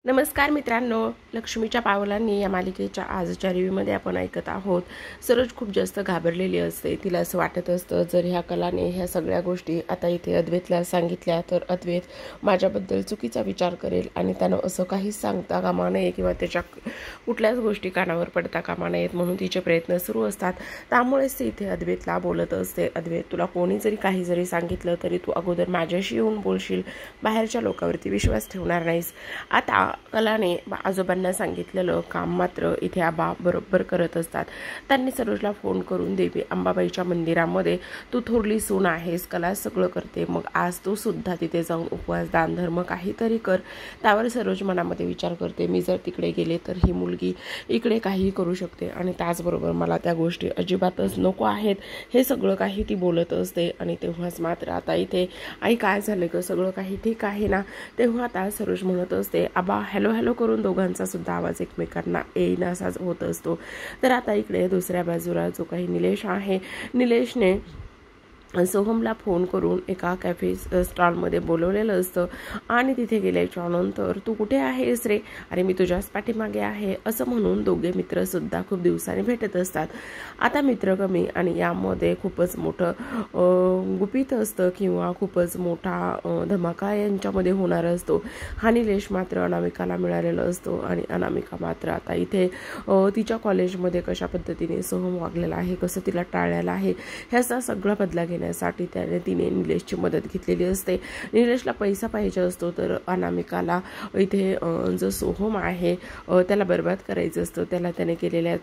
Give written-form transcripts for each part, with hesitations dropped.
नमस्कार मित्रांनो, लक्ष्मीच्या पावलांनी या मालिकेच्या आजच्या रिव्ह्यूमध्ये आपण ऐकत आहोत. सरोज खूप जास्त घाबरलेली असते. तिला असं वाटत असतं जर ह्या कलाने ह्या सगळ्या गोष्टी आता इथे अद्वैतला सांगितल्या तर अद्वैत माझ्याबद्दल चुकीचा विचार करेल आणि त्यानं असं काहीच सांगता कामा नये किंवा त्याच्या कुठल्याच गोष्टी कानावर पडता कामा नयेत म्हणून तिचे प्रयत्न सुरू असतात. त्यामुळेच ती इथे अद्वैतला बोलत असते, अद्वैत तुला कोणी जरी काही जरी सांगितलं तरी तू अगोदर माझ्याशी येऊन बोलशील, बाहेरच्या लोकांवरती विश्वास ठेवणार नाहीस. आता कलाने आजोबांना सांगितलेलं काम मात्र इथे आबा बरोबर करत असतात. त्यांनी सरोजला फोन करून देवी अंबाबाईच्या मंदिरामध्ये तू थोरली सून आहेस, कला सगळं करते, मग आज तू सुद्धा तिथे जाऊन उपवास दानधर्म काहीतरी कर. त्यावर सरोज मनामध्ये विचार करते, मी जर तिकडे गेले तर ही मुलगी इकडे काही करू शकते आणि त्याचबरोबर मला त्या गोष्टी अजिबातच नको आहेत, हे सगळं काही ती बोलत असते. आणि तेव्हाच मात्र आता इथे आई काय झालं ग, सगळं काही ठीक आहे ना. तेव्हा आता सरोज म्हणत असते, आबा हॅलो हॅलो करून दोघांचा सुद्धा आवाज एकमेकांना येईनासाच होत असतो. तर आता इकडे दुसऱ्या बाजूला जो काही निलेश आहे, निलेशने सोहमला फोन करून एका कॅफे स्टॉलमध्ये बोलवलेलं असतं आणि तिथे गेल्याच्या नंतर तू कुठे आहेस रे, अरे मी तुझ्याच पाठीमागे आहे असं म्हणून दोघे मित्रसुद्धा खूप दिवसांनी भेटत असतात. आता मित्र कमी आणि यामध्ये खूपच मोठं गुपित असतं किंवा खूपच मोठा धमाका यांच्यामध्ये होणार असतो. हा निलेश मात्र अनामिकाला मिळालेला असतो आणि अनामिका मात्र आता इथे तिच्या कॉलेजमध्ये कशा पद्धतीने सोहम वागलेला आहे, कसं तिला टाळलेला आहे, ह्याचा सगळा बदला घेण्यासाठी तिने निलेशची मदत घेतलेली असते. निलेशला पैसा पाहिजे असतो तर अनामिकाला इथे जो सोहम आहे त्याला बर्बाद करायचं असतं. त्याने केलेल्या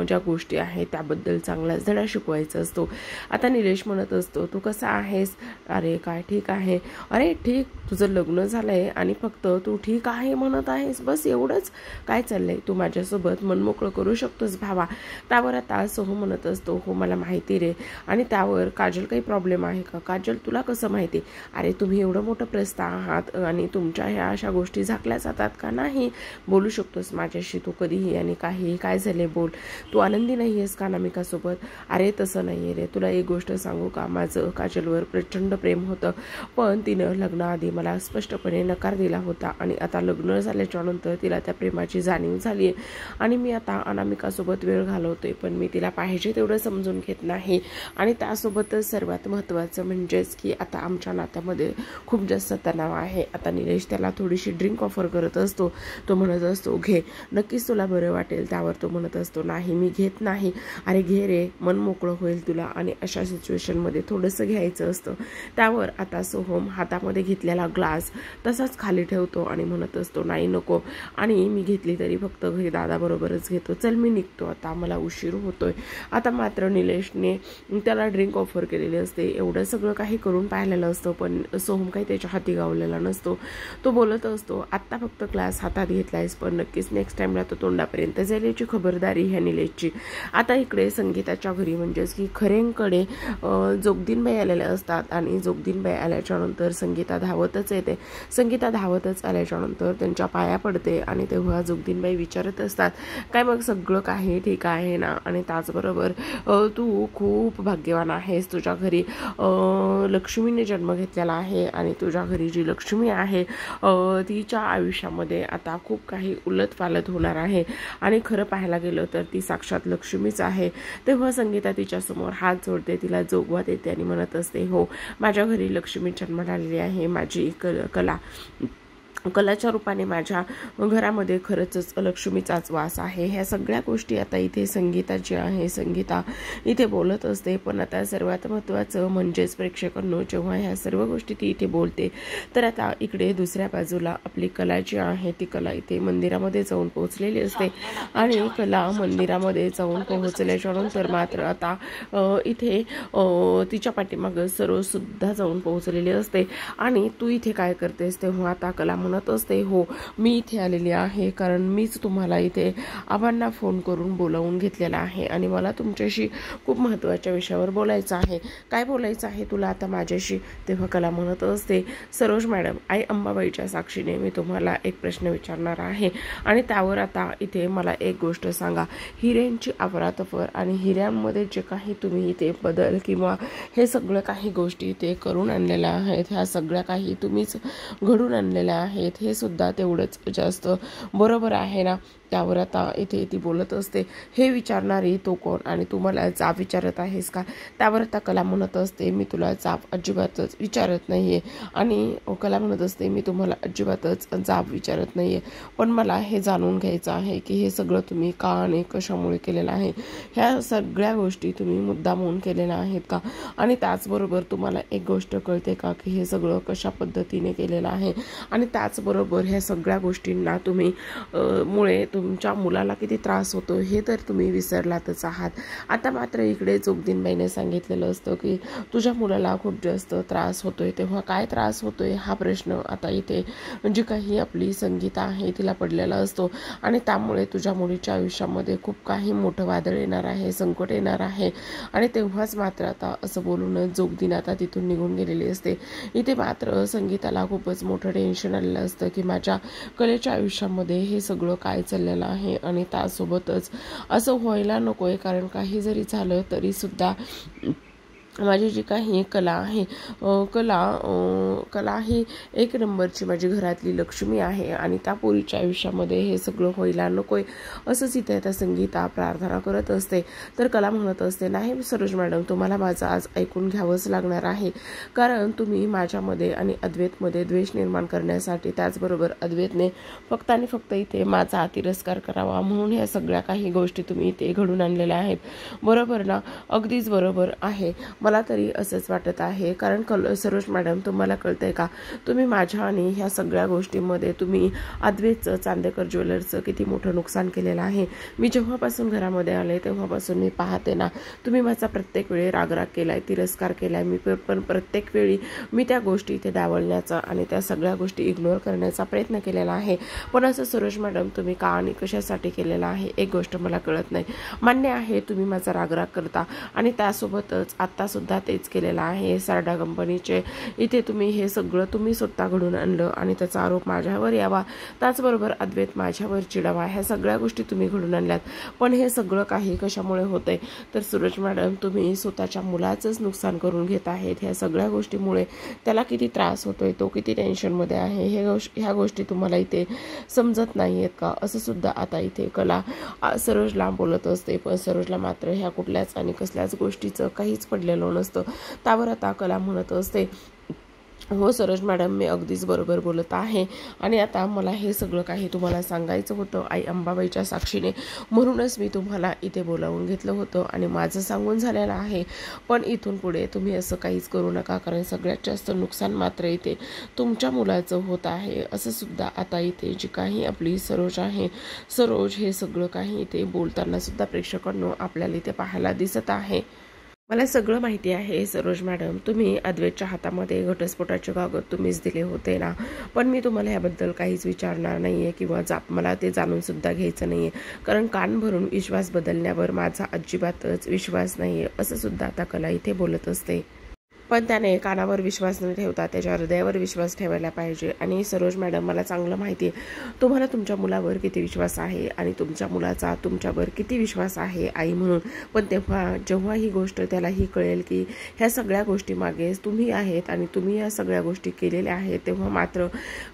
ज्या गोष्टी आहेत त्याबद्दल चांगलाच धडा शिकवायचा असतो. आता निलेश म्हणत असतो, तू कसा आहेस, अरे काय ठीक आहे, अरे ठीक, तुझं लग्न झालंय आणि फक्त तू ठीक आहे म्हणत आहेस, बस एवढंच, काय चाललंय, तू माझ्यासोबत मनमोकळं करू शकतोस भावा. त्यावर आता सोहम म्हणत असतो, हो मला माहिती रे. आणि त्यावर काजल काही प्रॉब्लेम आहे का, काजल तुला कसं माहिती, अरे तुम्ही एवढं मोठं प्रस्थ आहात आणि तुमच्या ह्या अशा गोष्टी झाकल्या जातात का, नाही बोलू शकतोस माझ्याशी तू कधीही आणि काहीही, काय झाले बोल, तू आनंदी नाही आहेस का अनामिकासोबत, अरे तसं नाही आहे रे, तुला एक गोष्ट सांगू का, माझं काजलवर प्रचंड प्रेम होतं पण तिनं लग्नाआधी मला स्पष्टपणे नकार दिला होता आणि आता लग्न झाल्याच्या नंतर तिला त्या प्रेमाची जाणीव झाली आहे आणि मी आता अनामिकासोबत वेळ घालवतोय पण मी तिला पाहिजे तेवढं समजून घेत नाही. आणि त्यासोबतच सर्वात महत्त्वाचं म्हणजेच की आता आमच्या नात्यामध्ये खूप जास्त तणाव आहे. आता निलेश त्याला थोडीशी ड्रिंक ऑफर करत असतो. तो म्हणत असतो, घे नक्कीच तुला बरं वाटेल. त्यावर तो म्हणत असतो, नाही मी घेत नाही. अरे घे रे, मन मोकळं होईल तुला आणि अशा सिच्युएशनमध्ये थोडंसं घ्यायचं असतं. त्यावर आता सोहम हातामध्ये घेतलेला ग्लास तसाच खाली ठेवतो आणि म्हणत असतो, नाही नको, आणि मी घेतली तरी फक्त घरी दादाबरोबरच घेतो, चल मी निघतो आता, मला उशीर होतोय. आता मात्र निलेशने त्याला ड्रिंक ऑफर केलेली असते. एवढं सगळं काही करून पाहिलेलं असतं पण सोहम काही त्याच्या हाती गावलेला नसतो. तो बोलत असतो, आत्ता फक्त ग्लास हातात घेतलायस पण नक्कीच नेक्स्ट टाइमला तो तोंडापर्यंत जाईल याची खबरदारी ह्या निलेशची. आता इकडे संगीताच्या घरी म्हणजेच की खरेंकडे जोगदीनबाई आलेल्या असतात आणि जोगदीनबाई आल्याच्या नंतर संगीता धावतच येते. संगीता धावतच आल्याच्या नंतर त्यांच्या पाया पडते आणि तेव्हा जोगदीनबाई विचारत असतात, काय मग सगळं काही ठीक आहे ना, आणि त्याचबरोबर तू खूप भाग्यवान आहेस, तुझ्या घरी लक्ष्मीने जन्म घेतलेला आहे आणि तुझ्या घरी जी लक्ष्मी आहे तिच्या आयुष्यामध्ये आता खूप काही उलटपालट होणार आहे आणि खरं पाहायला गेलं तर ती साक्षात लक्ष्मीच आहे. तेव्हा संगीता तिच्यासमोर हात जोडते, तिला जोगवा देते आणि म्हणत असते, हो माझ्या घरी लक्ष्मी जन्माला आलेली आहे, माझी कलाच्या रूपाने माझ्या घरामध्ये खरंच लक्ष्मीचाच वास आहे. ह्या सगळ्या गोष्टी आता इथे संगीता जी आहे, संगीता इथे बोलत असते. पण आता सर्वात महत्त्वाचं म्हणजेच प्रेक्षकांनो, जेव्हा ह्या सर्व गोष्टी ती इथे बोलते तर आता इकडे दुसऱ्या बाजूला आपली कला जी आहे ती कला इथे मंदिरामध्ये जाऊन पोहोचलेली असते आणि कला मंदिरामध्ये जाऊन पोहोचल्याच्या नंतर मात्र आता इथे तिच्या पाठीमागं सरोजसुद्धा जाऊन पोहोचलेली असते. आणि तू इथे काय करतेस, तेव्हा आता कला म्हणत असते, हो मी इथे आलेली आहे कारण मीच तुम्हाला इथे आबांना फोन करून बोलावून घेतलेला आहे आणि मला तुमच्याशी खूप महत्त्वाच्या विषयावर बोलायचं आहे. काय बोलायचं आहे तुला आता माझ्याशी. तेव्हा कला म्हणत असते, सरोज मॅडम, आई अंबाबाईच्या साक्षीने मी तुम्हाला एक प्रश्न विचारणार आहे आणि त्यावर आता इथे मला एक गोष्ट सांगा, हिऱ्यांची अफरातफर आणि हिऱ्यांमध्ये जे काही तुम्ही इथे बदल किंवा हे सगळं काही गोष्टी इथे करून आणलेल्या आहेत, ह्या सगळ्या काही तुम्हीच घडून आणलेल्या आहेत आहेत हे सुद्धा तेवढंच जास्त बरोबर आहे ना. त्यावर आता इथे ती बोलत असते, हे विचारणारी तो कोण आणि तू मला जाब विचारत आहेस का? त्यावर आता कला म्हणत असते, मी तुला जाब अजिबातच विचारत नाहीये आणि कला म्हणत असते, मी तुम्हाला अजिबातच जाब विचारत नाहीये, पण मला हे जाणून घ्यायचं आहे की हे सगळं तुम्ही का आणि कशामुळे केलेलं आहे. ह्या सगळ्या गोष्टी तुम्ही मुद्दामून केलेल्या आहेत का? आणि त्याचबरोबर तुम्हाला एक गोष्ट कळते का की हे सगळं कशा पद्धतीने केलेलं आहे आणि त्याचबरोबर ह्या सगळ्या गोष्टींना तुम्ही मुळे तुमच्या मुलाला किती त्रास होतो हे तर तुम्ही विसरलातच आहात. आता मात्र इकडे जोगदीनबाईने सांगितलेलं असतं की तुझ्या मुलाला खूप जास्त त्रास होतोय. तेव्हा काय त्रास होतोय हा प्रश्न आता इथे जी काही आपली संगीता आहे तिला पडलेला असतो आणि त्यामुळे तुझ्या मुलीच्या आयुष्यामध्ये खूप काही मोठं वादळ येणार आहे, संकट येणार आहे. आणि तेव्हाच मात्र आता असं बोलूनच जोगदीन आता तिथून निघून गेलेली असते. इथे मात्र संगीताला खूपच मोठं टेन्शन आलेलं असतं की माझ्या कलेच्या आयुष्यामध्ये हे सगळं काय चाललेलं आहे आणि त्यासोबतच असं व्हायला नकोय, कारण काही जरी झालं तरी सुद्धा माझी जी काही कला आहे कला ही एक नंबरची माझी घरातली लक्ष्मी आहे आणि त्या पोरीच्या आयुष्यामध्ये हे सगळं व्हायला नकोय असंच इथे आता संगीता प्रार्थना करत असते. तर कला म्हणत असते, नाही सरोज मॅडम, तुम्हाला माझं आज ऐकून घ्यावंच लागणार आहे, कारण तुम्ही माझ्यामध्ये आणि अद्वैतमध्ये द्वेष निर्माण करण्यासाठी, त्याचबरोबर अद्वैतने फक्त आणि फक्त इथे माझा तिरस्कार करावा म्हणून ह्या सगळ्या काही गोष्टी तुम्ही इथे घडून आणलेल्या आहेत. बरोबर ना? अगदीच बरोबर आहे. मला तरी असंच वाटत आहे, कारण सरोज मॅडम, तुम्हाला कळतंय का, तुम्ही माझ्या आणि ह्या सगळ्या गोष्टींमध्ये तुम्ही अद्वैतचं, चांदेकर ज्वेलर्सचं किती मोठं नुकसान केलेलं आहे. मी जेव्हापासून घरामध्ये आले तेव्हापासून मी पाहते ना, तुम्ही माझा प्रत्येक वेळी रागराग केलाय, तिरस्कार केलाय. मी पण प्रत्येक वेळी मी त्या गोष्टी इथे डावलण्याचा आणि त्या सगळ्या गोष्टी इग्नोर करण्याचा प्रयत्न केलेला आहे. पण असं सरोज मॅडम तुम्ही का आणि कशासाठी केलेलं आहे एक गोष्ट मला कळत नाही. मान्य आहे तुम्ही माझा रागराग करता आणि त्यासोबतच आता सुद्धा तेच केलेलं आहे. सारडा कंपनीचे इथे तुम्ही हे सगळं तुम्ही स्वतः घडून आणलं आणि त्याचा आरोप माझ्यावर यावा, त्याचबरोबर अद्वैत माझ्यावर चिडावा, ह्या सगळ्या गोष्टी तुम्ही घडून आणल्यात. पण हे सगळं काही कशामुळे होतंय, तर सूरज मॅडम तुम्ही स्वतःच्या मुलाचंच नुकसान करून घेत आहेत. ह्या सगळ्या गोष्टीमुळे त्याला किती त्रास होतोय, तो किती टेन्शनमध्ये आहे, ह्या गोष्टी तुम्हाला इथे समजत नाही आहेत का, असं सुद्धा आता इथे कला सरोजला बोलत असते. पण सरोजला मात्र ह्या कुठल्याच आणि कसल्याच गोष्टीचं काहीच पडलेलं नसतं. त्यावर आता कला म्हणत असते, हो सरोज मॅडम, मी अगदीच बरोबर बोलत आहे आणि आता मला हे सगळं काही तुम्हाला सांगायचं होतं आई अंबाबाईच्या साक्षीने, म्हणूनच मी तुम्हाला इथे बोलावून घेतलं होतं आणि माझं सांगून झालेलं आहे. पण इथून पुढे तुम्ही असं काहीच करू नका, कारण सगळ्यात जास्त नुकसान मात्र इथे तुमच्या मुलाचं होत आहे. असं सुद्धा आता इथे जी काही आपली सरोज आहे, सरोज हे सगळं काही इथे बोलताना सुद्धा प्रेक्षकांनो आपल्याला इथे पाहायला दिसत आहे. मला सगळं माहिती आहे सरोज मॅडम, तुम्ही अद्वैतच्या हातामध्ये घटस्फोटाचे कागद तुम्हीच दिले होते ना, पण मी तुम्हाला याबद्दल काहीच विचारणार नाहीये किंवा मला ते जाणून सुद्धा घ्यायचं नाहीये, कारण कान भरून विश्वास बदलण्यावर माझा अजिबातच विश्वास नाहीये, असं सुद्धा आता कला इथे बोलत असते. पण त्याने कानावर विश्वास न ठेवता त्याच्या हृदयावर विश्वास ठेवायला पाहिजे. आणि सरोज मॅडम, मला चांगलं माहिती आहे तुम्हाला तुमच्या मुलावर किती विश्वास आहे आणि तुमच्या मुलाचा तुमच्यावर किती विश्वास आहे आई म्हणून. पण जेव्हा ही गोष्ट त्यालाही कळेल की ह्या सगळ्या गोष्टी मागे तुम्ही आहेत आणि तुम्ही या सगळ्या गोष्टी केलेल्या आहेत, तेव्हा मात्र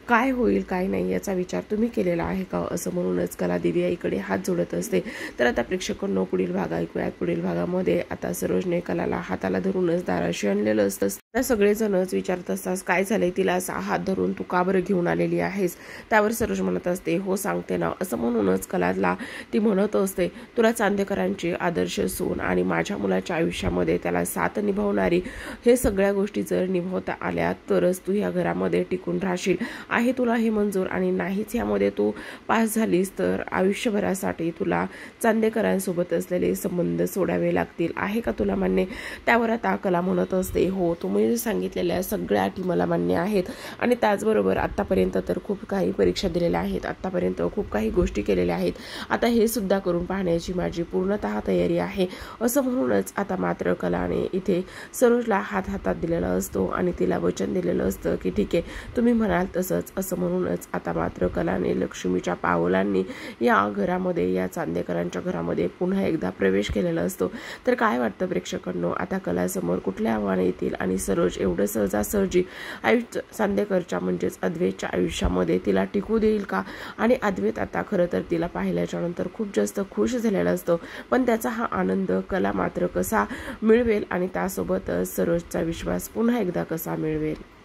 काय होईल काय नाही याचा विचार तुम्ही केलेला आहे का, असं म्हणूनच कला देवी आईकडे हात जोडत असते. तर आता प्रेक्षकांनो पुढील भाग ऐकूयात. पुढील भागामध्ये आता सरोजने कलाला हाताला धरूनच दाराशी आणलेलं त्या सगळेजणच विचारत असतात, काय झालंय तिला असा हात धरून तू का बरं घेऊन आलेली आहेस. त्यावर सरोज म्हणत असते, हो सांगते ना, असं म्हणूनच कलाला ती म्हणत असते, तुला चांदेकरांची आदर्श सून आणि माझ्या मुलाच्या आयुष्यामध्ये त्याला साथ निभावणारी हे सगळ्या गोष्टी जर निभावता आल्या तरच तू ह्या घरामध्ये टिकून राहशील. आहे तुला हे मंजूर आणि नाहीच ह्यामध्ये तू पास झालीस तर आयुष्यभरासाठी तुला चांदेकरांसोबत असलेले संबंध सोडावे लागतील. आहे का तुला मान्य. त्यावर आता कला म्हणत असते, हो तुम्ही सांगितलेल्या सगळ्या अटी मला मान्य आहेत आणि त्याचबरोबर आत्तापर्यंत तर खूप काही परीक्षा दिलेल्या आहेत, आत्तापर्यंत खूप काही गोष्टी केलेल्या आहेत, आता हे सुद्धा करून पाहण्याची माझी पूर्णतः तयारी आहे. असं म्हणूनच आता मात्र कलाने इथे सरोजला हातात दिलेला असतो आणि तिला वचन दिलेलं असतं की ठीक आहे तुम्ही म्हणाल तसंच. असं म्हणूनच आता मात्र कलाने लक्ष्मीच्या पावलांनी या घरामध्ये, या चांदेकरांच्या घरामध्ये पुन्हा एकदा प्रवेश केलेला असतो. तर काय वाटतं प्रेक्षकांनो, आता कलासमोर कुठल्या आव्हाने येतील आणि सरोज एवढं सहजासहजी आयुष्य चांदेकरच्या म्हणजेच अद्वैतच्या आयुष्यामध्ये तिला टिकू देईल का? आणि अद्वैत आता खरं तर तिला पाहिल्याच्या नंतर खूप जास्त खुश झालेला असतो, पण त्याचा हा आनंद कला मात्र कसा मिळवेल आणि त्यासोबतच सरोजचा विश्वास पुन्हा एकदा कसा मिळवेल?